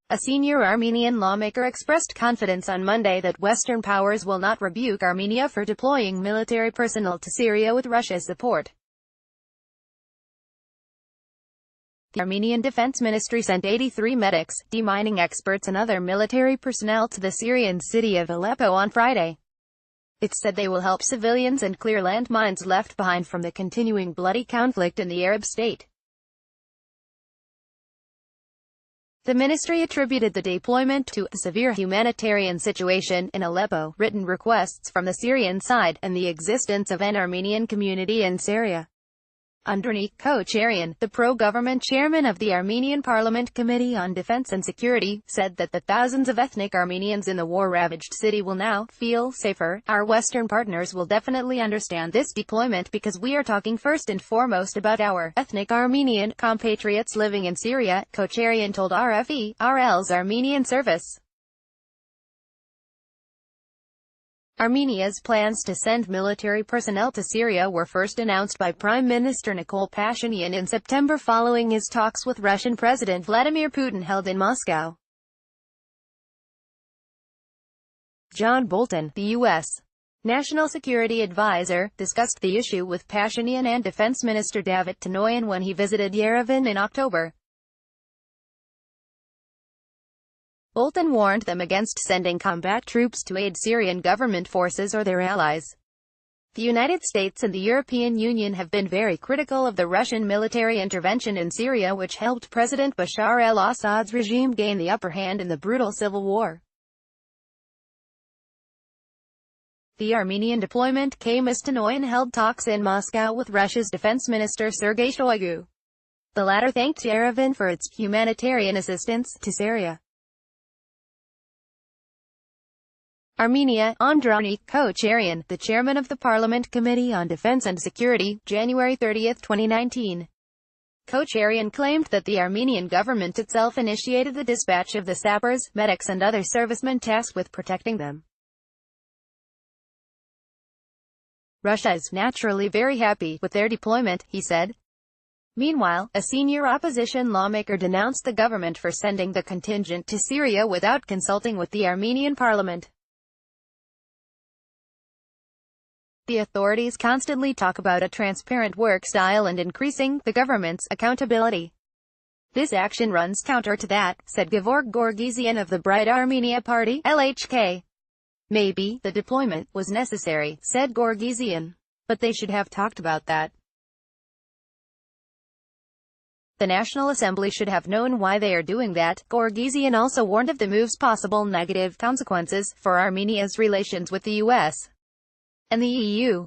A senior Armenian lawmaker expressed confidence on Monday that Western powers will not rebuke Armenia for deploying military personnel to Syria with Russia's support. The Armenian Defense Ministry sent 83 medics, demining experts and other military personnel to the Syrian city of Aleppo on Friday. It said they will help civilians and clear landmines left behind from the continuing bloody conflict in the Arab state. The ministry attributed the deployment to the severe humanitarian situation in Aleppo, written requests from the Syrian side, and the existence of an Armenian community in Syria. Underneath Kocharian, the pro-government chairman of the Armenian Parliament Committee on Defense and Security, said that the thousands of ethnic Armenians in the war-ravaged city will now feel safer. Our Western partners will definitely understand this deployment because we are talking first and foremost about our ethnic Armenian compatriots living in Syria, Kocharian told RFE/RL's Armenian service. Armenia's plans to send military personnel to Syria were first announced by Prime Minister Nikol Pashinyan in September following his talks with Russian President Vladimir Putin held in Moscow. John Bolton, the U.S. National Security Advisor, discussed the issue with Pashinyan and Defense Minister David Tanoyan when he visited Yerevan in October. Bolton warned them against sending combat troops to aid Syrian government forces or their allies. The United States and the European Union have been very critical of the Russian military intervention in Syria, which helped President Bashar al-Assad's regime gain the upper hand in the brutal civil war. The Armenian deployment came as Tanoyan held talks in Moscow with Russia's Defense Minister Sergei Shoigu. The latter thanked Yerevan for its humanitarian assistance to Syria. Armenia, Underneath Kocharian, the chairman of the Parliament Committee on Defense and Security, January 30, 2019. Kocharian claimed that the Armenian government itself initiated the dispatch of the sappers, medics and other servicemen tasked with protecting them. Russia is naturally very happy with their deployment, he said. Meanwhile, a senior opposition lawmaker denounced the government for sending the contingent to Syria without consulting with the Armenian parliament. The authorities constantly talk about a transparent work style and increasing the government's accountability. This action runs counter to that, said Gevorg Gorgizian of the Bright Armenia Party, LHK. Maybe the deployment was necessary, said Gorgizian. But they should have talked about that. The National Assembly should have known why they are doing that. Gorgizian also warned of the move's possible negative consequences for Armenia's relations with the U.S. and the EU.